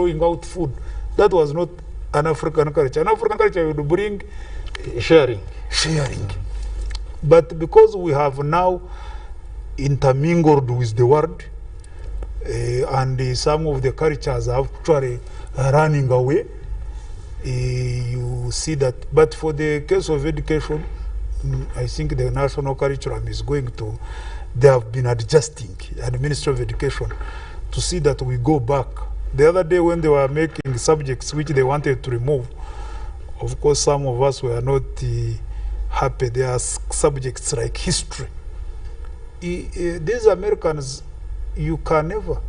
throwing out food. That was not an African culture. An African culture would bring sharing. But because we have now intermingled with the world, and some of the cultures are actually running away, you see that. But for the case of education, I think the national curriculum is going to, they have been adjusting, and the Ministry of Education, to see that we go back. The other day when they were making subjects which they wanted to remove, of course some of us were not happy. There are subjects like history. These Americans, you can never,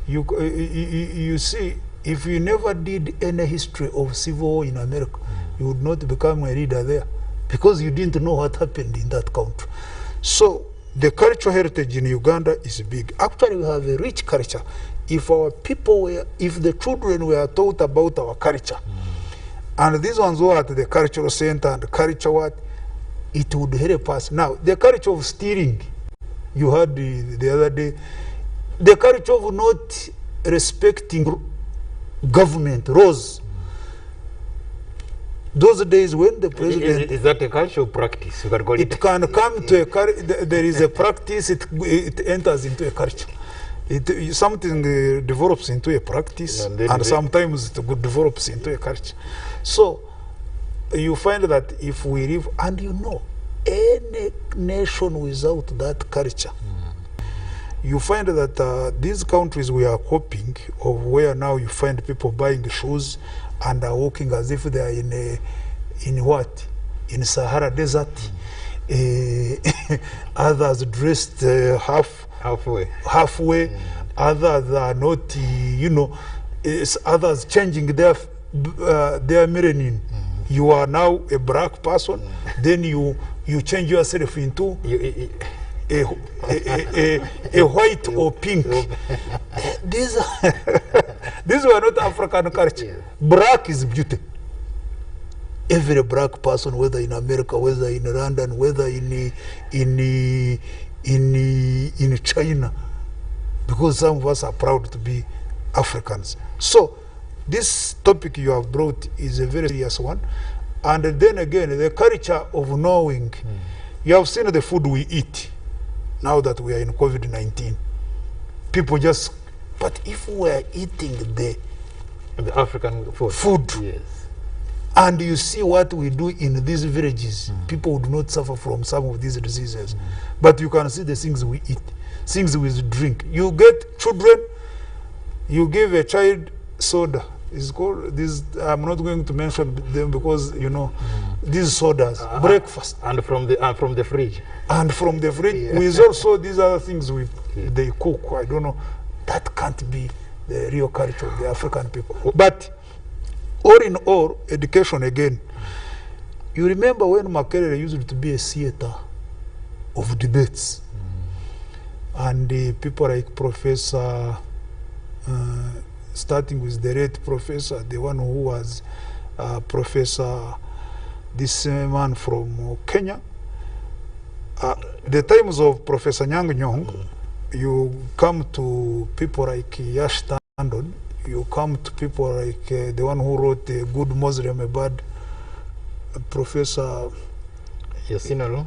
you see, if you never did any history of civil war in America, you would not become a leader there, because you didn't know what happened in that country. So the cultural heritage in Uganda is big. Actually, we have a rich culture. If our people were, if the children were taught about our culture, and these ones were at the cultural center and the culture what, it would help us. Now, the culture of stealing, you heard the other day, the culture of not respecting government laws. Those days when the president... Is that a cultural practice? You can call it can come to a... There is a practice, it enters into a culture. Something develops into a practice, and sometimes it develops into a culture. So you find that if we live, and you know, any nation without that culture, you find that these countries we are copying, of where now you find people buying shoes and are walking as if they are in what? In Sahara Desert. Others dressed halfway. Others are not, you know, others changing their melanin. You are now a black person, then you change yourself into a white or pink. These were not African culture. Black is beauty. Every black person, whether in America, whether in London, whether in China, because some of us are proud to be Africans. So this topic you have brought is a very serious one. And then again, the culture of knowing. You have seen the food we eat now that we are in COVID-19. People just, but if we are eating the African food, yes, and you see what we do in these villages, people would not suffer from some of these diseases. But you can see the things we eat, things we drink. You get children, you give a child soda. It's called this. I'm not going to mention them because you know these sodas, breakfast, and from the fridge, and from the fridge. With also these other things they cook. I don't know. That can't be the real culture of the African people. But all in all, education again. You remember when Makerere used to be a theater of debates, and people like Professor. Starting with the late professor, the one who was Professor, this man from Kenya. The times of Professor Nyang' Nyong'o, you come to people like Yash Tandon, you come to people like the one who wrote a Good Muslim, a Bad, Professor Yassine Rum.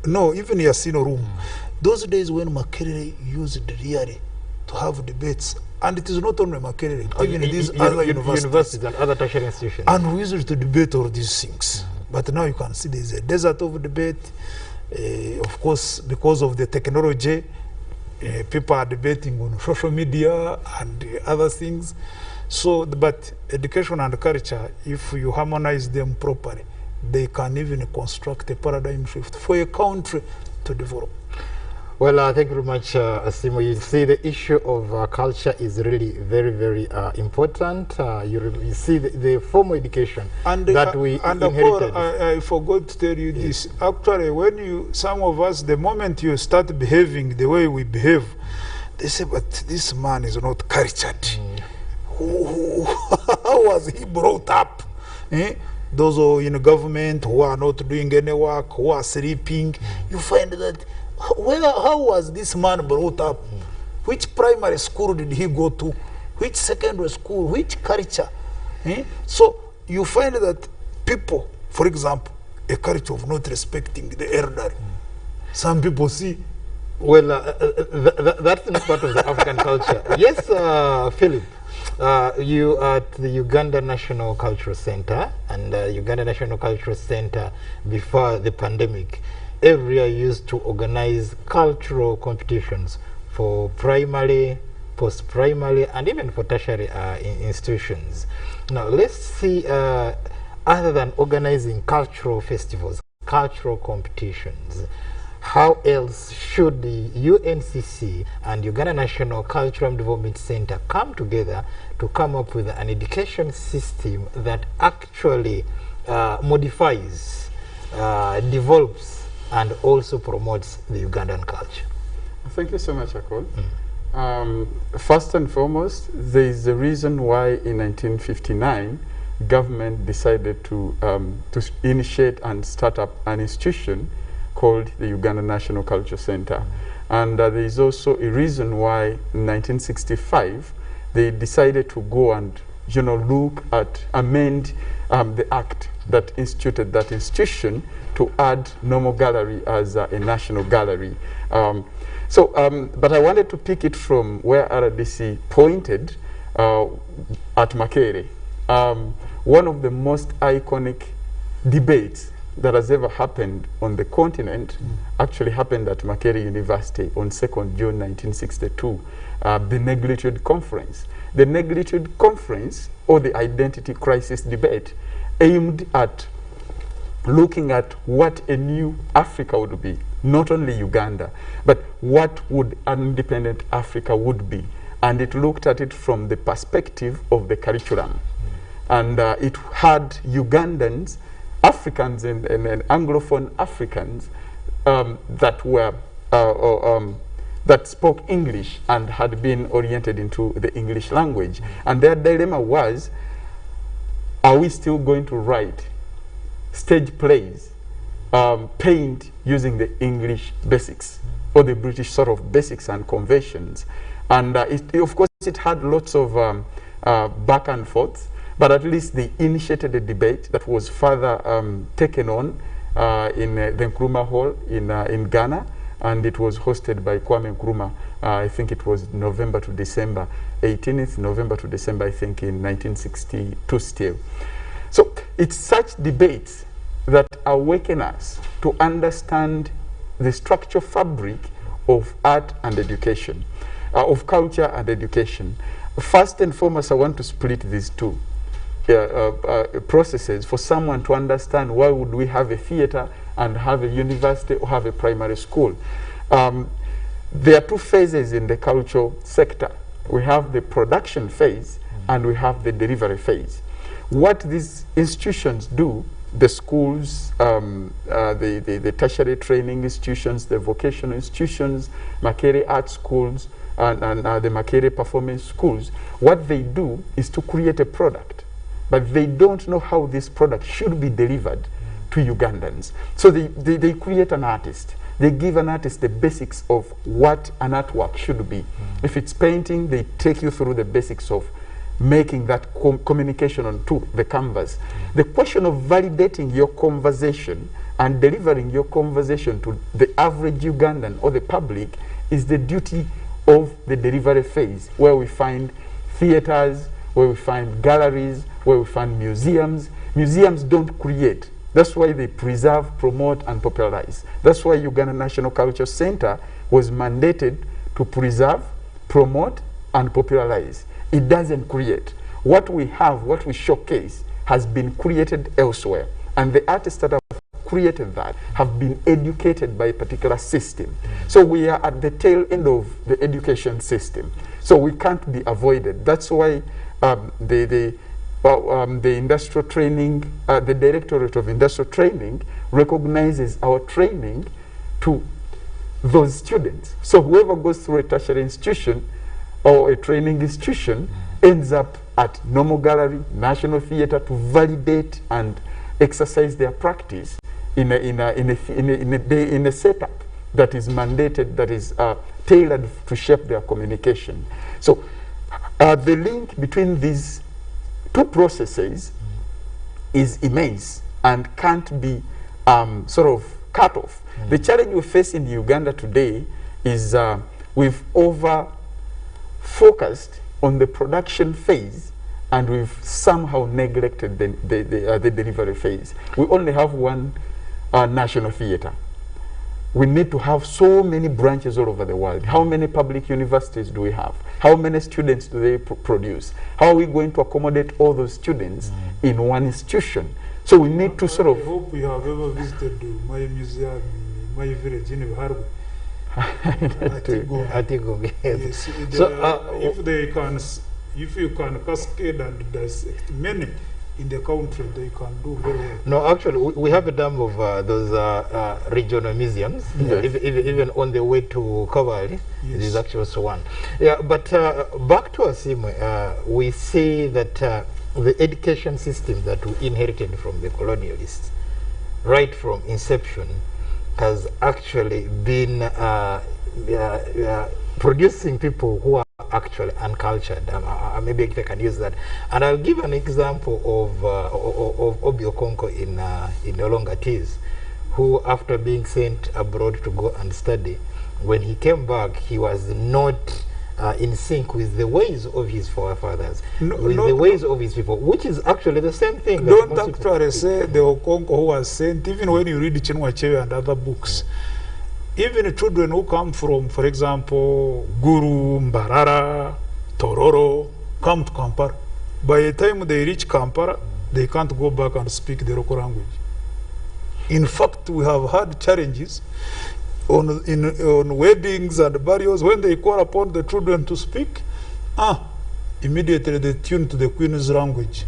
No, even Yassine Rum. Those days when Makerere used really to have debates. And it is not only Makerere, even these other universities and other tertiary institutions. And we used to debate all these things. But now you can see there is a desert of debate. Of course, because of the technology, people are debating on social media and other things. So, but education and culture, if you harmonize them properly, they can even construct a paradigm shift for a country to develop. Well, thank you very much, Asimo. You see, the issue of culture is really very, very important. You see, the formal education that we inherited. I forgot to tell you this. Actually, when some of us, the moment you start behaving the way we behave, they say, but this man is not cultured. How was he brought up? Those who are in government, who are not doing any work, who are sleeping, you find that, how was this man brought up? Which primary school did he go to? which secondary school, which culture. So you find that people, for example, a culture of not respecting the elderly. Some people see. Well, that's not part of the African culture. Yes, Philip, you are at the Uganda National Cultural Center, and Uganda National Cultural Center, before the pandemic, every year used to organize cultural competitions for primary, post-primary, and even for tertiary institutions. Now, let's see, other than organizing cultural festivals, cultural competitions, how else should the UNCC and Uganda National Cultural Development Center come together to come up with an education system that actually modifies, develops, and also promotes the Ugandan culture? Thank you so much, Akol. First and foremost, there is a reason why in 1959 government decided to initiate and start up an institution called the Uganda National Culture Center. And there is also a reason why in 1965 they decided to go and look at, amend the act that instituted that institution to add Normal Gallery as a national gallery. But I wanted to pick it from where RDC pointed at Makerere. One of the most iconic debates that has ever happened on the continent actually happened at Makerere University on 2nd June 1962, the Negritude Conference. The Negritude Conference, or the identity crisis debate, aimed at looking at what a new Africa would be, not only Uganda, but what would an independent Africa would be. And it looked at it from the perspective of the curriculum. And it had Ugandans, Africans and Anglophone Africans that were that spoke English and had been oriented into the English language. And their dilemma was, are we still going to write stage plays, paint using the English basics or the British sort of basics and conventions? And of course, it had lots of back and forth. But at least they initiated a debate that was further taken on in the Nkrumah Hall in Ghana, and it was hosted by Kwame Nkrumah. I think it was November to December, 18th November to December, I think, in 1962 still. So it's such debates that awaken us to understand the structural fabric of art and education, of culture and education. First and foremost, I want to split these two processes for someone to understand why would we have a theater and have a university or have a primary school. There are two phases in the cultural sector. We have the production phase and we have the delivery phase. What these institutions do, the schools, the tertiary training institutions, the vocational institutions, Makerere art schools, and the Makerere performance schools, what they do is to create a product. But they don't know how this product should be delivered to Ugandans. So they create an artist. They give an artist the basics of what an artwork should be. If it's painting, they take you through the basics of making that communication onto the canvas. The question of validating your conversation and delivering your conversation to the average Ugandan or the public is the duty of the delivery phase, where we find theaters, where we find galleries, where we find museums. Museums don't create. That's why they preserve, promote, and popularize. That's why Uganda National Culture Center was mandated to preserve, promote, and popularize. It doesn't create. What we have, what we showcase, has been created elsewhere. And the artists that have created that have been educated by a particular system. So we are at the tail end of the education system. So we can't be avoided. That's why the industrial training, the Directorate of Industrial Training recognizes our training to those students. So whoever goes through a tertiary institution or a training institution ends up at Normal Gallery, National Theatre to validate and exercise their practice in a setup that is mandated, that is tailored to shape their communication. So The link between these two processes is immense and can't be sort of cut off. The challenge we face in Uganda today is we've over-focused on the production phase, and we've somehow neglected the delivery phase. We only have one national theater. We need to have so many branches all over the world. How many public universities do we have? How many students do they produce? How are we going to accommodate all those students in one institution? So we need to sort of... I hope you have ever visited my museum in my village in Bihargu. Atigo, yes. Yes, So, if you can cascade and dissect many in the country, they can do very well. No, actually, we have a number of those regional museums, Yes. even on the way to Kavari. Yes. There's actually also one. Yeah, but back to Asimwe, we see that the education system that we inherited from the colonialists, right from inception, has actually been producing people who are actually uncultured. Maybe if I can use that. And I'll give an example of Obi Okonko in Olongatis, who, after being sent abroad to go and study, when he came back, he was not in sync with the ways of his forefathers, with the ways of his people, which is actually the same thing. Don't actually say the Okonko who was sent, even when you read Chinua Achebe and other books. Even children who come from, for example, Guru, Mbarara, Tororo, come to Kampala. By the time they reach Kampala, they can't go back and speak the local language. In fact, we have had challenges on weddings and burials when they call upon the children to speak. Immediately they tune to the Queen's language.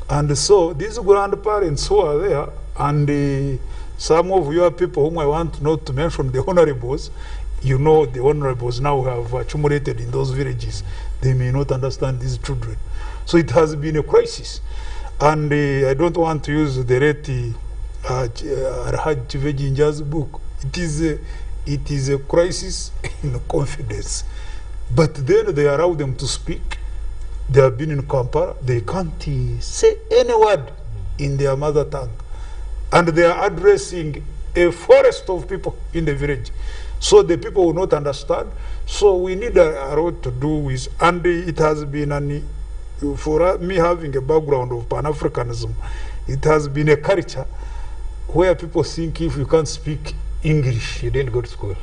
And so these grandparents who are there, and some of your people whom I want not to mention, the honorables, you know the honorables now have accumulated in those villages. They may not understand these children. So it has been a crisis. And I don't want to use the late Arhaj Chivejinja's book. It is a crisis in confidence. But then they allow them to speak. They have been in Kampala. They can't say any word in their mother tongue. And they are addressing a forest of people in the village. So the people will not understand. So we need a lot to do with, and it has been, for me having a background of Pan-Africanism, it has been a culture where people think if you can't speak English, You didn't go to school.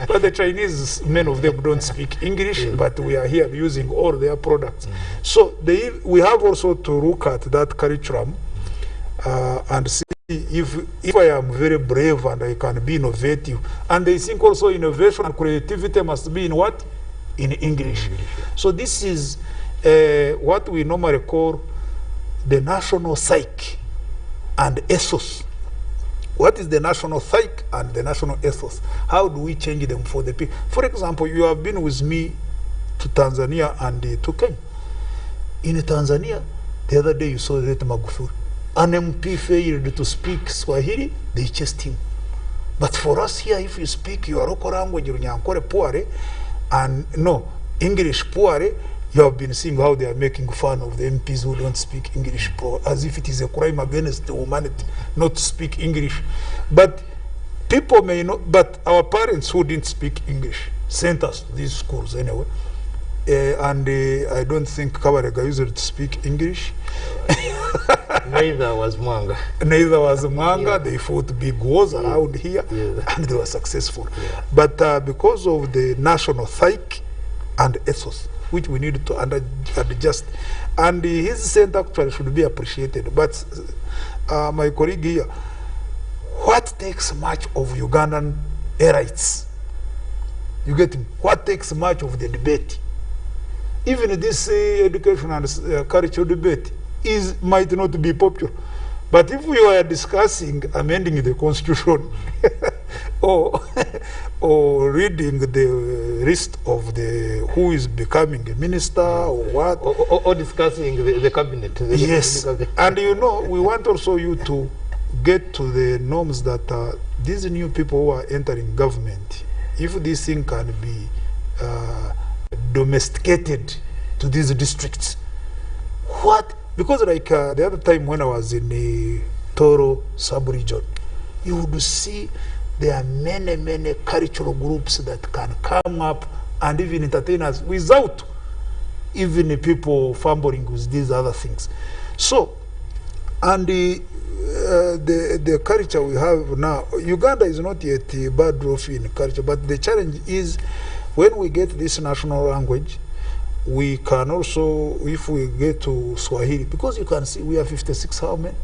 but the Chinese, many of them don't speak English, but we are here using all their products. So we have also to look at that curriculum and see if I am very brave and I can be innovative. And they think also innovation and creativity must be in what? In English. So this is what we normally call the national psyche and ethos. What is the national psyche and the national ethos? How do we change them for the people? For example, you have been with me to Tanzania and to Kenya. In Tanzania, the other day you saw Ret Magufuli. An MP failed to speak Swahili, they chased him. But for us here, if you speak your local language, and no, English poore, you have been seeing how they are making fun of the MPs who don't speak English, as if it is a crime against humanity not to speak English. But people may not, but our parents who didn't speak English sent us to these schools anyway. And I don't think Kabarega used to speak English. Neither was Mwanga. Neither was Mwanga. They fought big wars around here, and they were successful. But because of the national psyche and ethos, which we need to adjust, and his center actually should be appreciated. But my colleague here, what takes much of Ugandan elites? You get him? What takes much of the debate? Even this education and cultural debate might not be popular. But if we were discussing amending the constitution or reading the list of who is becoming a minister or what, or discussing the cabinet. Yes, and you know, we want also you to get to the norms that these new people who are entering government, if this thing can be domesticated to these districts. What? Because like the other time when I was in the Toro sub-region, you would see there are many cultural groups that can come up and even entertain us without even people fumbling with these other things. So, and the culture we have now, Uganda is not yet bad off in culture, but the challenge is when we get this national language, we can also, if we get to Swahili, because you can see we are 56 how many?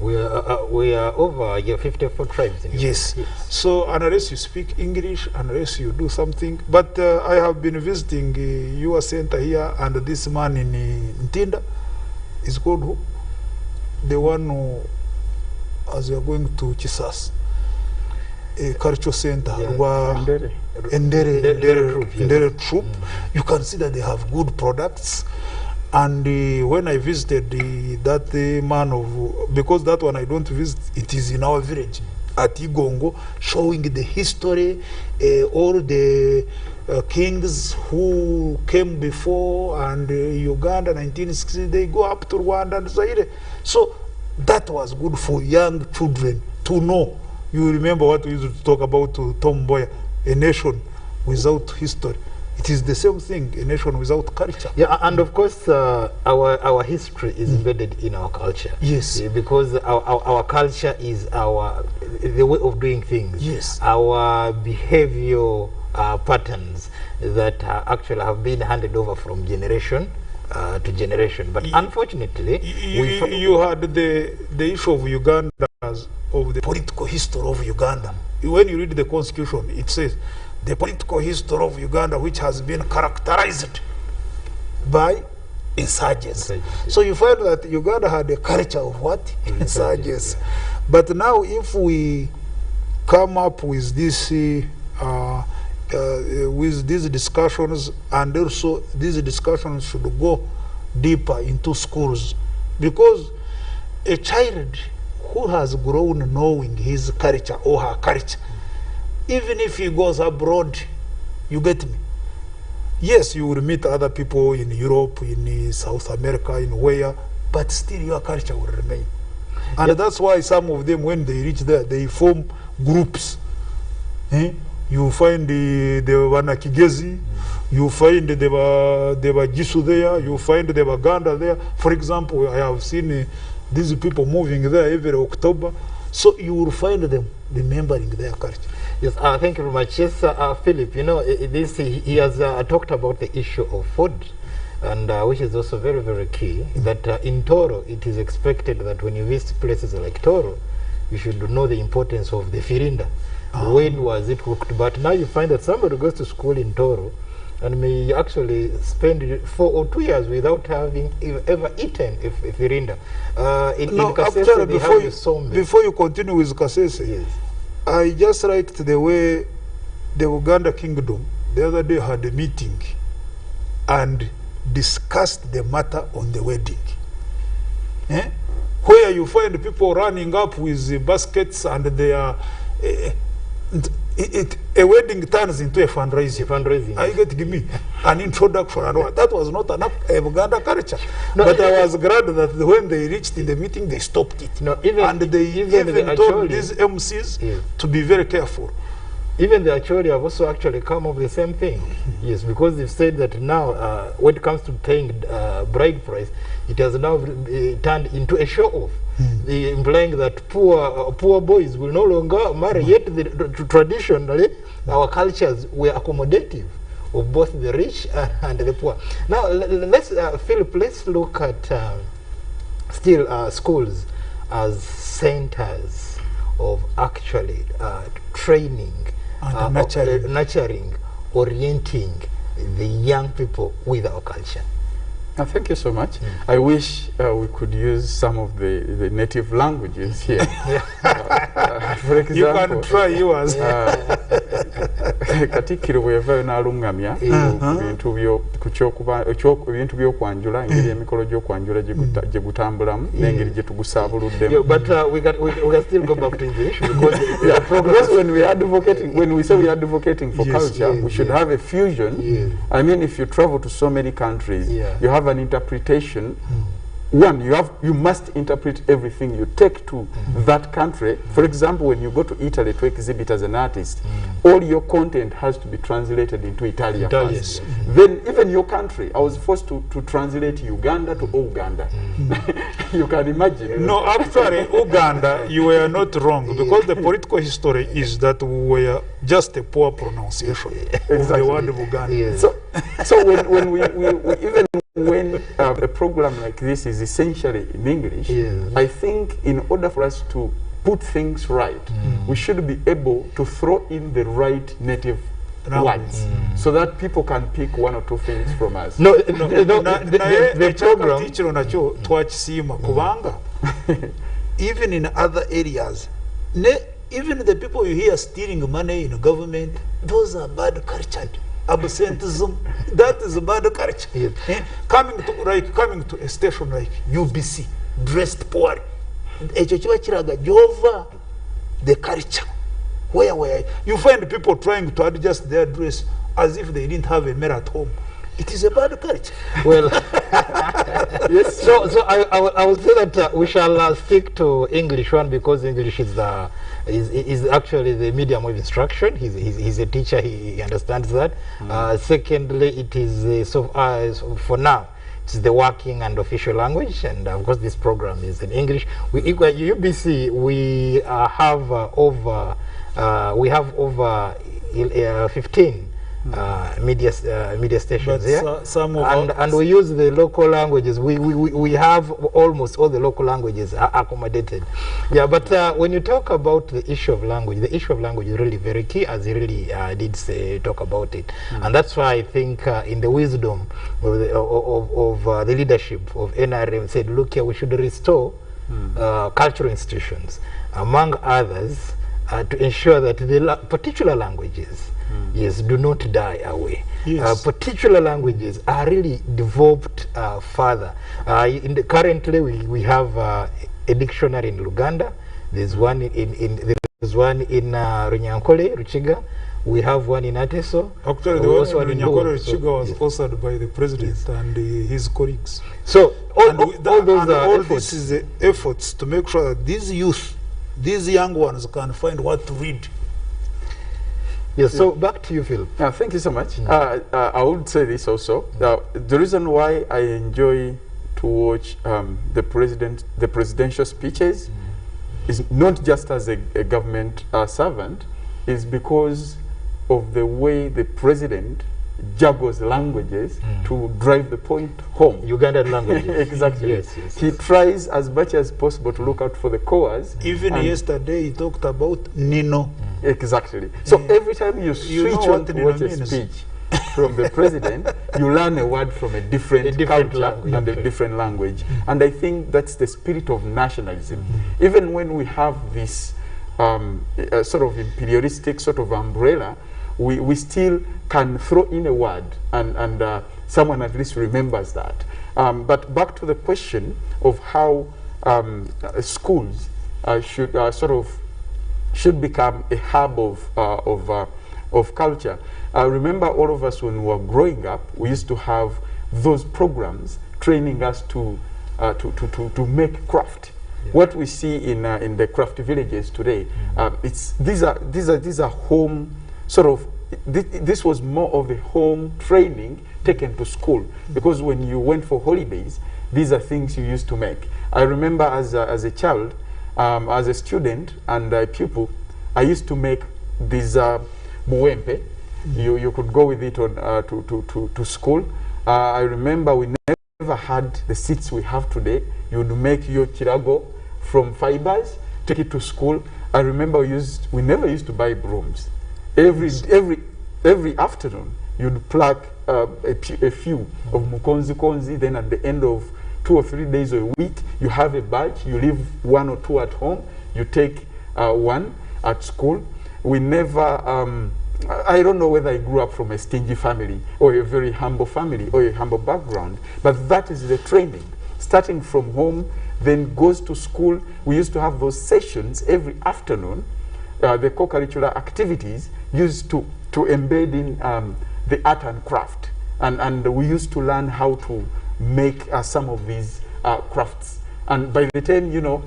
We are over 54 tribes in Yes. Uganda. So unless you speak English, unless you do something, but I have been visiting your center here, and this man in Ntinda is called who? The one who, as we are going to Chisas, a cultural center, Yeah. Ndere Troop. You can see that they have good products. And when I visited that man of, because that one I don't visit, it is in our village at Igongo, showing the history, all the kings who came before, and Uganda 1960, they go up to Rwanda and Zaire. So that was good for young children to know. You remember what we used to talk about to Tom Mboya, a nation without history. It is the same thing, a nation without culture. Yeah, and of course, our history is embedded in our culture. Yes. Because our culture is the way of doing things. Yes. Our behavioral patterns that actually have been handed over from generation to generation. But unfortunately, you had the issue of Uganda, of the political history of Uganda. When you read the constitution, it says, the political history of Uganda, which has been characterized by insurgency. So you find that Uganda had a culture of what? Insurgency. Yeah. But now if we come up with this, with these discussions, and also these discussions should go deeper into schools, because a child who has grown knowing his culture or her culture, even if he goes abroad, you get me? Yes, you will meet other people in Europe, in South America, in where, but still your culture will remain. And yep. That's why some of them, when they reach there, they form groups. You find the Wanakigezi, you find the Bajisu there, you find the Baganda there. For example, I have seen these people moving there every October. So you will find them remembering their culture. Yes, thank you very much. Yes, Philip, you know, he has talked about the issue of food, and which is also very key, that in Toro, it is expected that when you visit places like Toro, you should know the importance of the firinda. When was it cooked? But now you find that somebody goes to school in Toro and may actually spend 4 or 2 years without having ever eaten a firinda. In Kasese, before you continue with Kasese, yes. I just liked the way the Uganda Kingdom the other day had a meeting and discussed the matter on the wedding. Where you find people running up with baskets and they are... a wedding turns into a fundraising. I get give me an introduction, and that was not enough Uganda culture. No, but I was glad that when they reached in the meeting, they stopped it. No, and they even told these MCs to be very careful. Even the Acholi have also actually come up with the same thing. Yes, because they've said that now, when it comes to paying bride price, it has now turned into a show-off. Implying that poor boys will no longer marry. Yet traditionally our cultures were accommodative of both the rich and the poor. Now let's Philip, let's look at still schools as centers of actually training and nurturing, orienting the young people with our culture. Thank you so much. I wish we could use some of the native languages here. For example, you can try yours. Katikkiro bwe yavaayo n'alungamya ebintu by'okwanjula engeri emikolo gy'okwanjula gye gutambulamu n'engeri gye tugusaabuluddemu. But we can still go back to English because when we say we are advocating for culture, we should have a fusion. I mean, if you travel to so many countries, you have an interpretation. One, you must interpret everything you take to that country. For example, when you go to Italy to exhibit as an artist, all your content has to be translated into Italian first. Then even your country, I was forced to translate Uganda to Uganda. You can imagine. No, actually, Uganda, you were not wrong, because the political history is that we were just a poor pronunciation of the word of Uganda. So when we even when a program like this is essentially in English, I think in order for us to put things right, we should be able to throw in the right native words so that people can pick one or two things from us. The program teacher nacho twachisiima kubanga even in other areas, even the people you hear stealing money in government, those are bad cultured. Absenteeism, that is a bad culture. Coming to a station like UBC, dressed poorly, Jova, the culture. Where you find people trying to adjust their dress as if they didn't have a mirror at home. It is a bad culture. Well, yes. So I will say that we shall stick to English one, because English is actually the medium of instruction. He's a teacher. He understands that. Secondly, it is for now, it's the working and official language, and of course this program is in English. At UBC we have over 15 media stations here, and we use the local languages. We have almost all the local languages accommodated. But when you talk about the issue of language is really very key, as he really did talk about it. And that's why I think in the wisdom of the leadership of NRM said, look here, we should restore cultural institutions, among others, to ensure that the particular languages do not die away. Particular languages are really developed further. Currently, we have a dictionary in Luganda. There's one in Runyankole, Ruchiga. We have one in Ateso. Actually, the one in Runyankole, Ruchiga was authored by the president and his colleagues. So all this is the efforts to make sure that these young ones can find what to read. Yes, so back to you, Phil. Thank you so much. I would say this also. The reason why I enjoy to watch the presidential speeches is not just as a government servant, is because of the way the president juggles languages to drive the point home. Ugandan languages. Exactly. Yes. He tries as much as possible to look out for the cores. Even yesterday he talked about Nino. Exactly. So every time you switch on to watch a speech from the president, you learn a word from a different culture and a different language. And I think that's the spirit of nationalism. Even when we have this sort of imperialistic sort of umbrella, we still can throw in a word and someone at least remembers that. But back to the question of how schools should become a hub of culture. Remember, all of us when we were growing up, we used to have those programs training us to make craft. What we see in the craft villages today, these are home sort of. This was more of a home training taken to school, because when you went for holidays, these are things you used to make. I remember as a child, as a student and a pupil, I used to make these muwempe. You could go with it on to school. I remember we never had the seats we have today. You would make your chirago from fibers, take it to school. I remember we never used to buy brooms. Every afternoon you'd pluck a few of mukonzi. Then at the end of 2 or 3 days a week, you have a batch. You leave 1 or 2 at home. You take one at school. We never I don't know whether I grew up from a stingy family or a very humble family or a humble background, but that is the training. Starting from home, then goes to school. We used to have those sessions every afternoon, the co-curricular activities used to embed in the art and craft. And we used to learn how to make some of these crafts. And by the time, you know,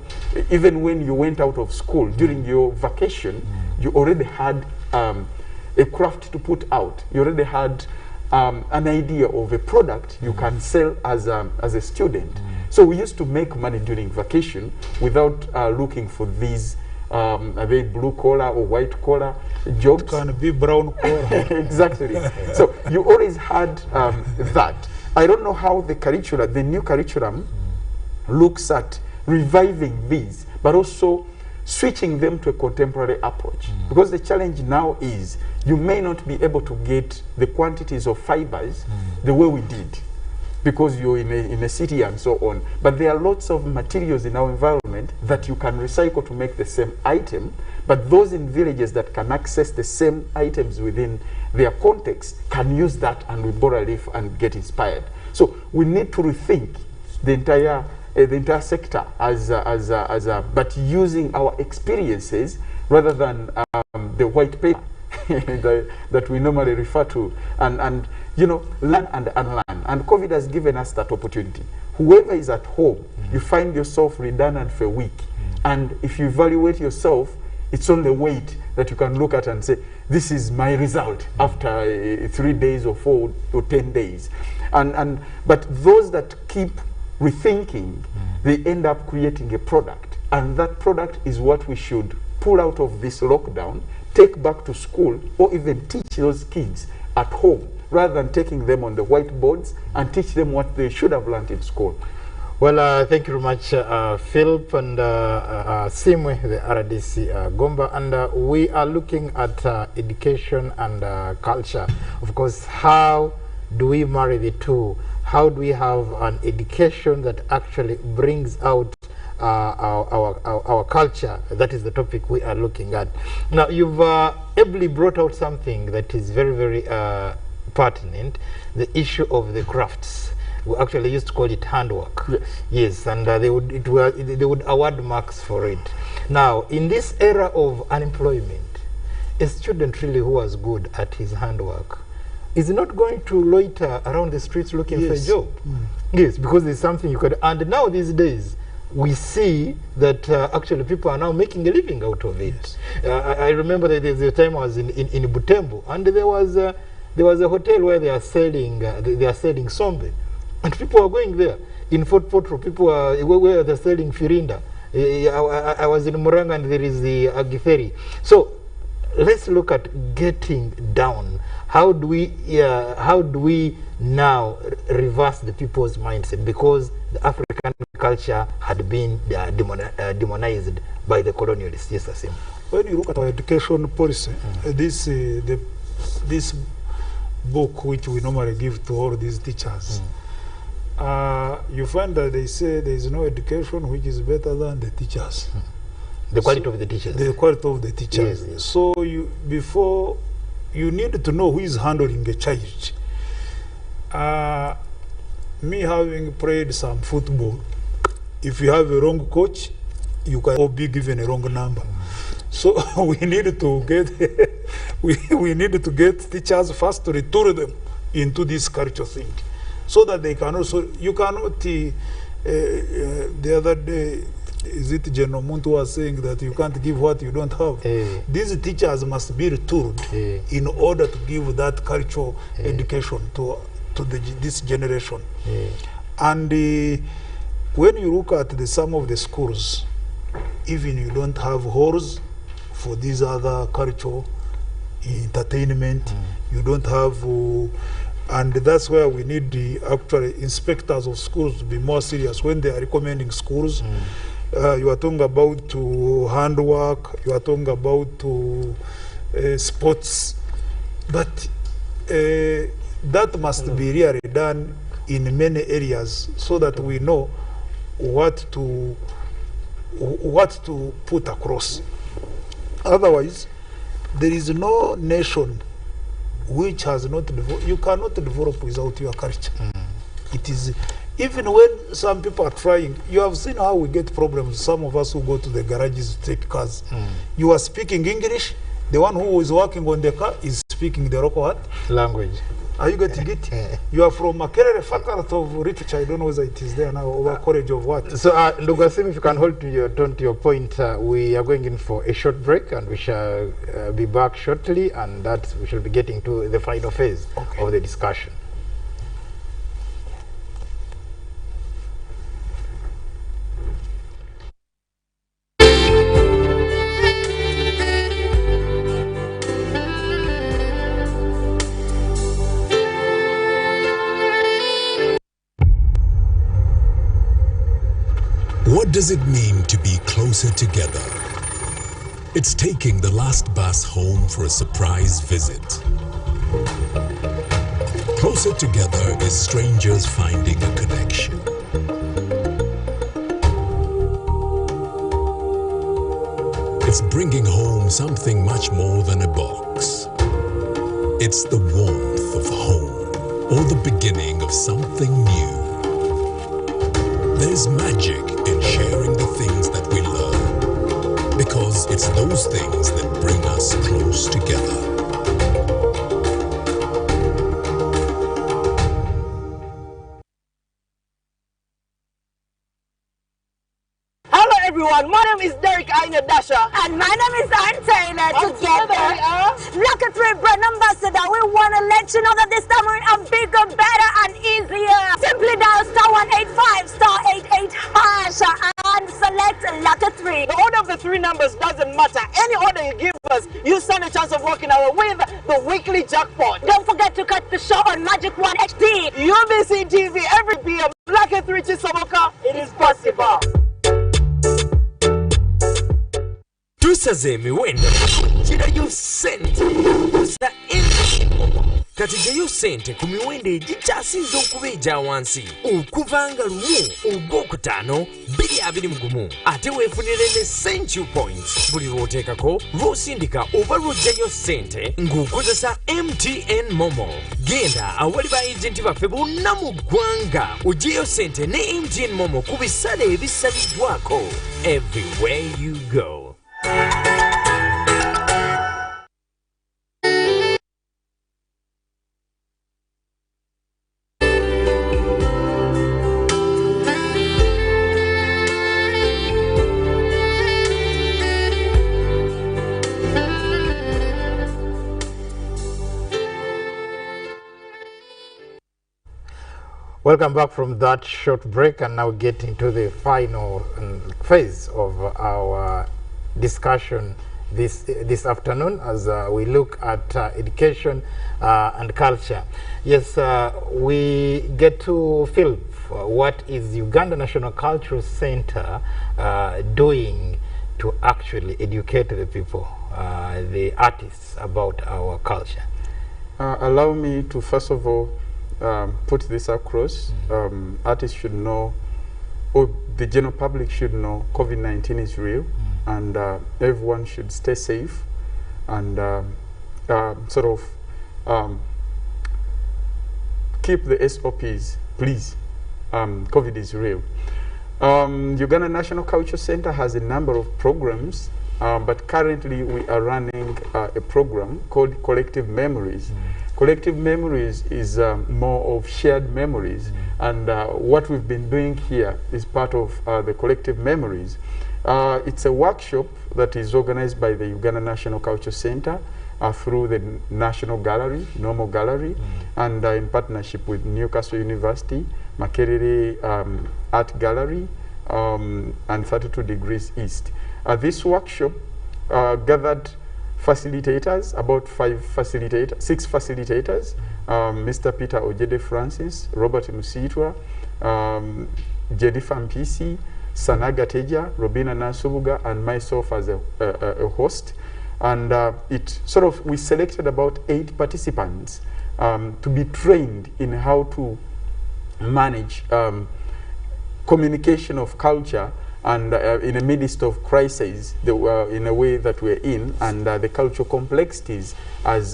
even when you went out of school, during your vacation, you already had a craft to put out. You already had an idea of a product you can sell as a student. So we used to make money during vacation without looking for these, are they blue collar or white collar jobs? It can be brown collar. Exactly. So you always had that. I don't know how the curriculum, the new curriculum, looks at reviving these, but also switching them to a contemporary approach. Because the challenge now is you may not be able to get the quantities of fibers the way we did, because you're in a city and so on. But there are lots of materials in our environment that you can recycle to make the same item, but those in villages that can access the same items within their context can use that and we borrow a leaf and get inspired. So we need to rethink the entire sector but using our experiences rather than the white paper that we normally refer to, and you know, learn and unlearn. And COVID has given us that opportunity. Whoever is at home, you find yourself redundant for a week, and if you evaluate yourself, it's only weight that you can look at and say, this is my result after 3 days or 4 or 10 days. But those that keep rethinking, they end up creating a product, and that product is what we should pull out of this lockdown, take back to school, or even teach those kids at home, rather than taking them on the whiteboards and teach them what they should have learned in school. Well, thank you very much, Philip and Simwe, the RDC Gomba, and we are looking at education and culture. Of course, how do we marry the two? How do we have an education that actually brings out our culture? That is the topic we are looking at. Now, you've ably brought out something that is very, very pertinent, the issue of the crafts. We actually used to call it handwork. Yes. Yes, and they would award marks for it. Now, in this era of unemployment, a student really who was good at his handwork is not going to loiter around the streets looking for a job. Yes, because there's something you could. And now these days, we see that actually people are now making a living out of it. Yes. I remember that there's a time I was in Butembo, and there was a hotel where they are selling sombe, and people are going there. In Fort Potro, people are where they're selling firinda. I was in Muranga, and there is the Agitheri. So let's look at getting down. How do we now reverse the people's mindset, because the African culture had been demonized by the colonialists? Yes, Asim. When you look at our education policy, this book which we normally give to all these teachers, you find that they say there is no education which is better than the teachers. The quality of the teachers. The quality of the teachers. Yes, yes. So before you need to know who is handling a child. Me having played some football, if you have a wrong coach, you can be given a wrong number. So we need to get we need to get teachers first to retool them into this culture thing, so that they can also, you cannot the other day, is it General Muntu was saying that you can't give what you don't have. These teachers must be retooled in order to give that cultural education to this generation. And when you look at some of the schools, even you don't have halls for these other cultural entertainment, you don't have, and that's where we need the actual inspectors of schools to be more serious when they are recommending schools. You are talking about handwork, you are talking about sports, but that must be really done in many areas, so that we know what to put across. Otherwise, there is no nation which has not developed. You cannot develop without your culture. It is, even when some people are trying, you have seen how we get problems. Some of us who go to the garages to take cars. You are speaking English, the one who is working on the car is speaking the local what? Language. Are you getting it? You are from Makerere faculty of literature. I don't know whether it is there now, or college of what. So, Ndugasim, if you can hold to your point, we are going in for a short break, and we shall be back shortly, and that we shall be getting to the final phase of the discussion. What does it mean to be closer together? It's taking the last bus home for a surprise visit. Closer together is strangers finding a connection. It's bringing home something much more than a box. It's the warmth of home, or the beginning of something new. There's magic in sharing the things that we love, because it's those things that bring us close together. Hello everyone, my name is Derek Aina Dasha. And my name is Ann Taylor. Together, Lucky 3 brand ambassador, we want to let you know that this time we're a bigger, better, and easier. Simply dial *185 *88 hash and select Lucky 3. The order of the three numbers doesn't matter. Any order you give us, you stand a chance of walking away with the weekly jackpot. Don't forget to catch the show on Magic 1 HD. UBC TV every PM. Lucky 3 Chisoboka, it is possible. Tusaze emiwendo girayo ssente za kati gyeyo ssente ku miwendo egikyasinze okuba egya wansi okuva nga 1 Ogwokutaano 2021 ate weefunire ne Century Points buli lw'oteekako lw'osindika oba lw'oggyayo ssente ng'okozesa MTN Momo. Genda awali ba agenti baffe bonna mu ggwanga oggyeyo ssente ne MTN Momo ku bisale ebisaliddwako. Everywhere you go. Welcome back from that short break, and now getting to the final phase of our discussion this afternoon as we look at education and culture. Yes, we get to Philip. What is Uganda National Cultural Center doing to actually educate the people, the artists, about our culture? Allow me to first of all put this across. Artists should know, or the general public should know, COVID-19 is real, and everyone should stay safe and keep the SOPs, please. COVID is real. Uganda National Culture Center has a number of programs, but currently we are running a program called Collective Memories. Collective Memories is more of shared memories, and what we've been doing here is part of the Collective Memories. It's a workshop that is organized by the Uganda National Culture Center through the National Gallery, Normal Gallery, and in partnership with Newcastle University, Makerere Art Gallery, and 32 Degrees East. This workshop gathered facilitators, about 6 facilitators, Mr. Peter Ojede Francis, Robert Musitwa, Jennifer Mpisi, Sanaga Teja, Robina Nasubuga, and myself as a host. And we selected about 8 participants to be trained in how to manage communication of culture and in the midst of crises, in a way that we're in, and the cultural complexities as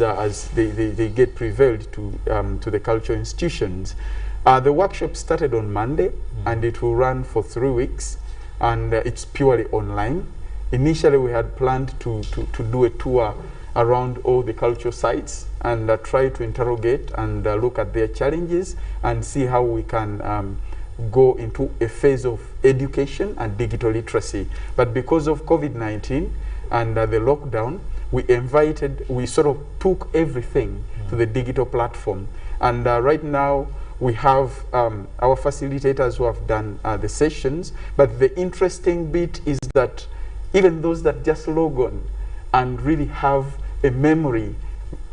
they get prevailed to the cultural institutions. The workshop started on Monday, and it will run for 3 weeks, and it's purely online. Initially, we had planned to do a tour around all the cultural sites and try to interrogate and look at their challenges and see how we can go into a phase of education and digital literacy. But because of COVID-19 and the lockdown, we sort of took everything to the digital platform. And right now, we have our facilitators who have done the sessions. But the interesting bit is that even those that just log on and really have a memory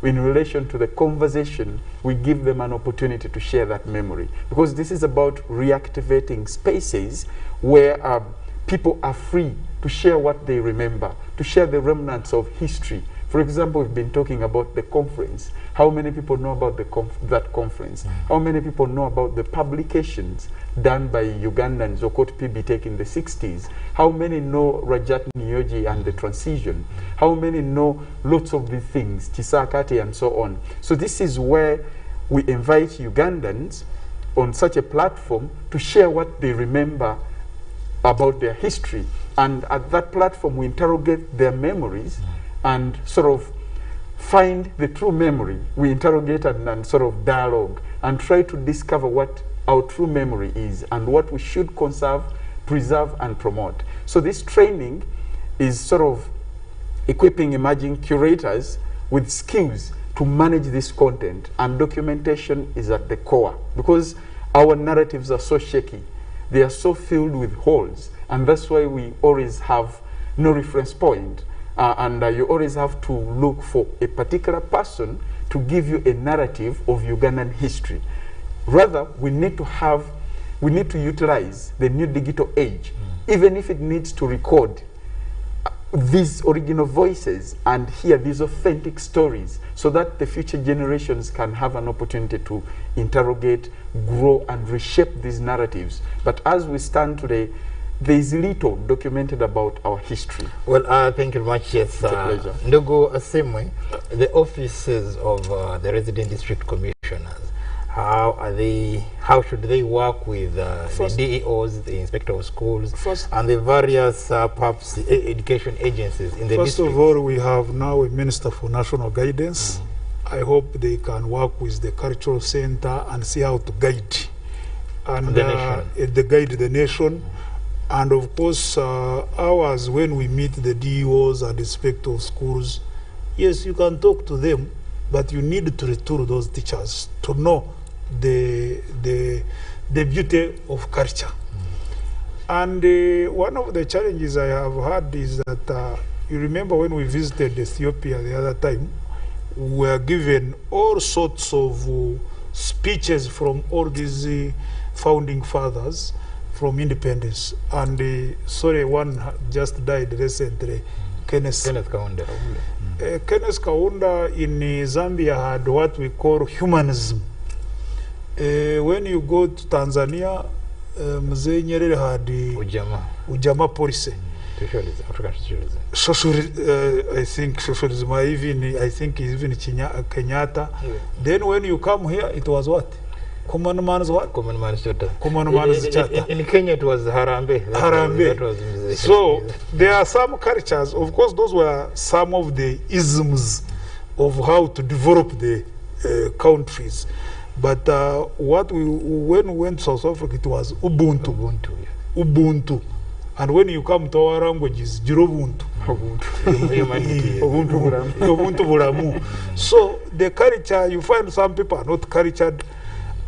in relation to the conversation, we give them an opportunity to share that memory. Because this is about reactivating spaces where people are free to share what they remember, to share the remnants of history. For example, we've been talking about the conference. How many people know about that conference? How many people know about the publications done by Ugandans, Okot Pibitek in the 60s? How many know Rajat Nyoji and the transition? How many know lots of the things, Chisakati and so on? So this is where we invite Ugandans on such a platform to share what they remember about their history. And at that platform, we interrogate their memories and sort of find the true memory. We interrogate and sort of dialogue and try to discover what our true memory is and what we should conserve, preserve, and promote. So this training is sort of equipping emerging curators with skills to manage this content, and documentation is at the core because our narratives are so shaky. They are so filled with holes, and that's why we always have no reference point. You always have to look for a particular person to give you a narrative of Ugandan history. Rather, we need to utilize the new digital age, even if it needs to record these original voices and hear these authentic stories so that the future generations can have an opportunity to interrogate, grow, and reshape these narratives. But as we stand today, there is little documented about our history. Well, thank you very much. Yes, it's a pleasure. Ndugu Asemwe, the offices of the resident district commissioners, how should they work with the DEOs, the inspector of schools, and the various perhaps education agencies in the district? First of all, we have now a Minister for National Guidance. I hope they can work with the cultural center and see how to guide and guide the nation. And of course, ours, when we meet the DEOs and inspector of schools, yes, you can talk to them, but you need to retour those teachers to know the beauty of culture. And one of the challenges I have had is that you remember when we visited Ethiopia the other time, we were given all sorts of speeches from all these founding fathers from independence. And sorry, one just died recently, Kenneth Kaunda. Kenneth Kaunda in Zambia had what we call humanism. When you go to Tanzania, Mzee Nyerere had Ujama policy. Socialism, I think socialism, I think even Kenyatta. Yeah. Then when you come here, it was what? Common man's what? Common man's charter. Common man's charter. In Kenya, it was Harambe. Harambe. So there are some cultures. Of course, those were some of the isms of how to develop the countries. But when we went to South Africa, it was Ubuntu. Ubuntu. Yeah. Ubuntu. And when you come to our languages, Jirobuntu. Ubuntu Buramu. So the culture, you find some people are not cultured.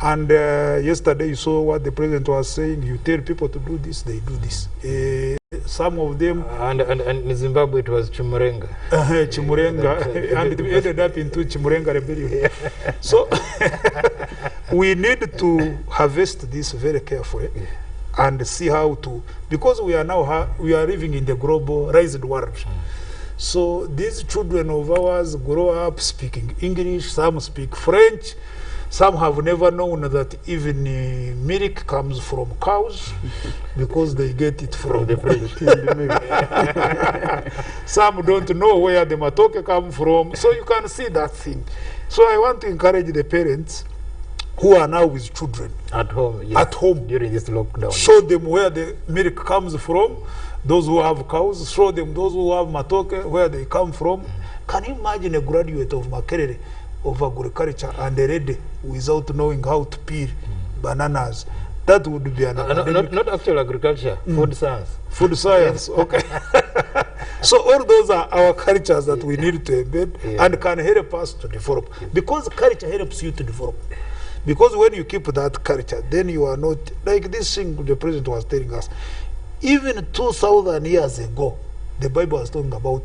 And yesterday you saw what the president was saying. You tell people to do this, they do this. Some of them... And in Zimbabwe it was Chimurenga. Chimurenga. And it ended up into Chimurenga rebellion. Yeah. So we need to harvest this very carefully and see how to... Because we are now we are living in the globalized world. So these children of ours grow up speaking English, some speak French, Some have never known that even milk comes from cows because they get it from the fridge. Some don't know where the matoke come from. So you can see that thing. So I want to encourage the parents who are now with children At home, yes. at home. During this lockdown. Show them where the milk comes from. Those who have cows, show them those who have matoke, where they come from. Can you imagine a graduate of Makerere of agriculture and a lady without knowing how to peel bananas? That would be an not actual agriculture, food science. food science. Okay. So all those are our cultures that we need to embed and can help us to develop. Because culture helps you to develop. Because when you keep that culture, then you are not, like this thing the president was telling us, even 2,000 years ago, the Bible was talking about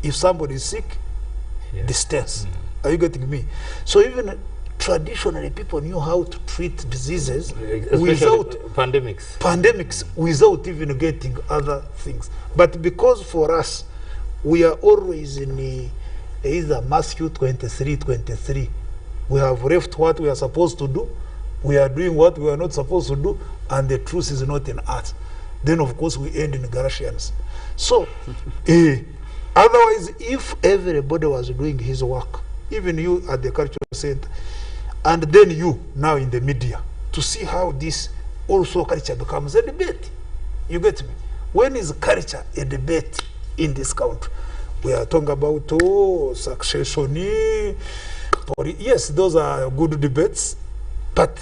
if somebody is sick, distance. Are you getting me? So even traditionally, people knew how to treat diseases without pandemics, without even getting other things. But because for us, we are always in either Matthew 23:23. We have left what we are supposed to do. We are doing what we are not supposed to do, and the truth is not in us. Then, of course, we end in Galatians. So, otherwise, if everybody was doing his work, even you at the cultural center, and then you now in the media, to see how this also culture becomes a debate. You get me? When is culture a debate in this country? We are talking about succession. Yes, those are good debates, but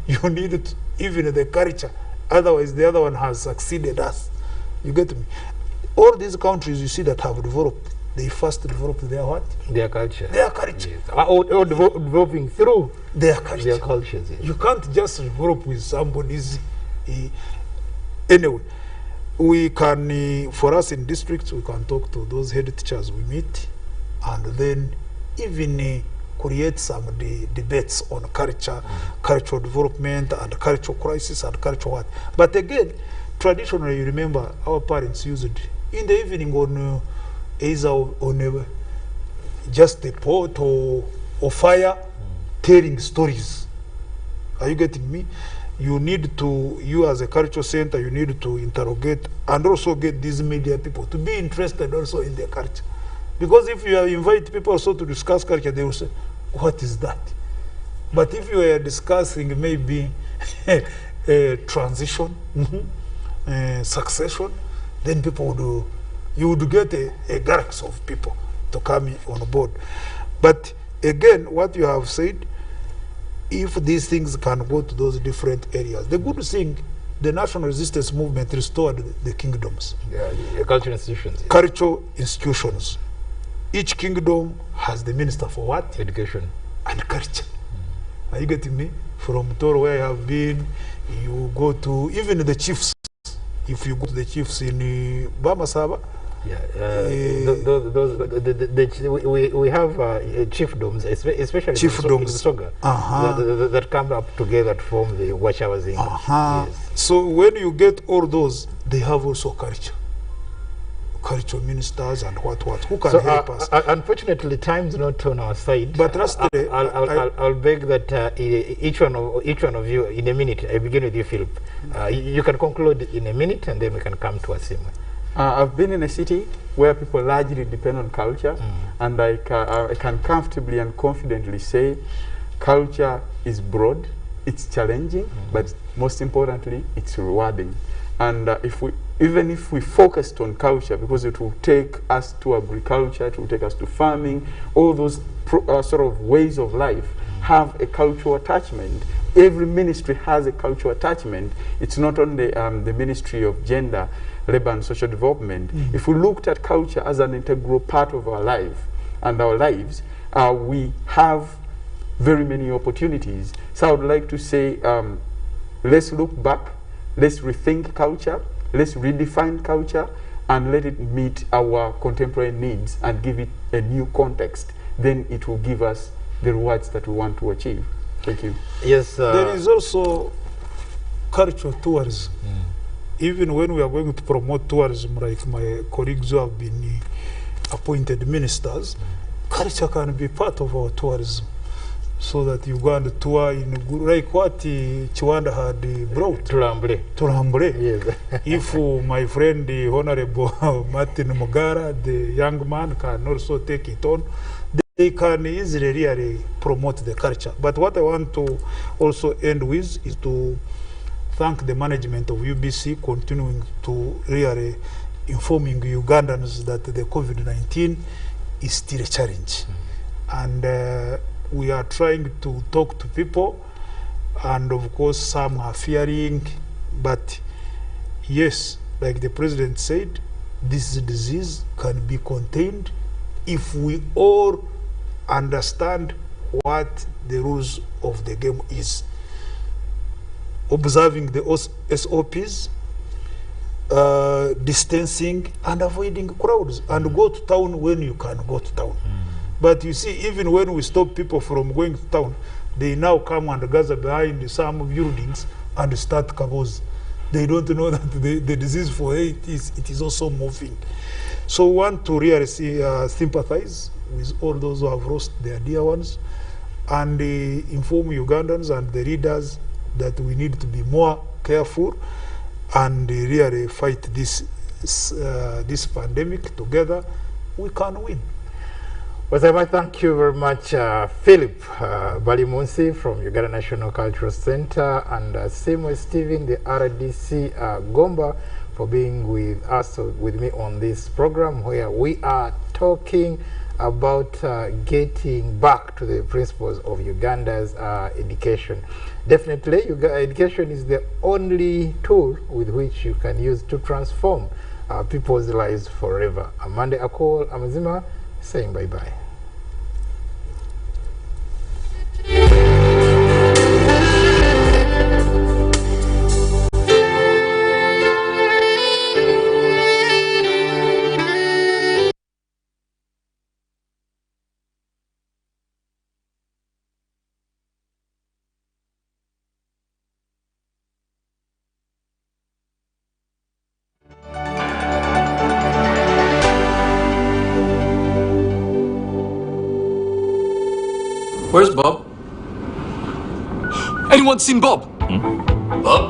you need to, even the culture. Otherwise, the other one has succeeded us. You get me? All these countries you see that have developed, they first developed their what? Their culture. Their culture. Yes. Or developing through their culture. Their cultures. Yes. You can't just develop with somebody's. Anyway, we can, for us in districts, we can talk to those head teachers we meet, and then even create some debates on culture, cultural development, and cultural crisis, and cultural what. But again, traditionally, you remember our parents used in the evening on either on just a pot or fire, telling stories. Are you getting me? You need to, you as a cultural center, you need to interrogate and also get these media people to be interested also in their culture. Because if you invite people also to discuss culture, they will say, what is that? But if you are discussing maybe transition, succession, then people would, you would get a galaxy of people to come on board. But again, what you have said, if these things can go to those different areas, the good thing, the national resistance movement restored the kingdoms. The cultural institutions. Cultural institutions. Each kingdom has the minister for what? Education. And culture. Are you getting me? From Toro, where I have been, you go to even the chiefs. If you go to the chiefs in Bamasaba, we have chiefdoms, especially chiefdoms in Soga, that come up together to form the Wachawazing. Yes. So when you get all those, they have also culture. Cultural ministers and what who can help us. Unfortunately, time's not on our side. But I'll beg that each one of you, in a minute, I begin with you, Philip. You can conclude in a minute, and then we can come to Asima. I've been in a city where people largely depend on culture, and I can comfortably and confidently say culture is broad, it's challenging, but most importantly, it's rewarding. And even if we focused on culture, because it will take us to agriculture, it will take us to farming, all those sort of ways of life have a cultural attachment. Every ministry has a cultural attachment. It's not only the Ministry of Gender, Labor and Social Development. If we looked at culture as an integral part of our life and our lives, we have very many opportunities. So I would like to say, let's look back, let's rethink culture, let's redefine culture, and let it meet our contemporary needs and give it a new context. Then it will give us the rewards that we want to achieve. Thank you. Yes. There is also cultural tourism. Even when we are going to promote tourism, like my colleagues who have been appointed ministers, culture can be part of our tourism. so that you go and tour in like what Chiwanda had brought. Tulambule. Yes. If my friend, the Honorable Martin Mugara, the young man, can also take it on, they can easily really promote the culture. But what I want to also end with is to thank the management of UBC continuing to really informing Ugandans that the COVID-19 is still a challenge. And we are trying to talk to people, and of course some are fearing, but yes, like the president said, this disease can be contained if we all understand what the rules of the game is. Observing the SOPs, distancing, and avoiding crowds, and go to town when you can go to town. But you see, even when we stop people from going to town, they now come and gather behind some buildings and start kabos. They don't know that the disease for it is also moving. So we want to really sympathize with all those who have lost their dear ones, and inform Ugandans and the leaders that we need to be more careful and really fight this pandemic together. We can win. Well, I thank you very much, Philip Balimunsi from Uganda National Cultural Center, and same with Stephen, the RDC Gomba, for being with us, with me on this program, where we are talking about getting back to the principles of Uganda's education. Definitely, education is the only tool with which you can use to transform people's lives forever. Amande Akol Amazima saying bye-bye. Where's Bob? Anyone seen Bob? Bob?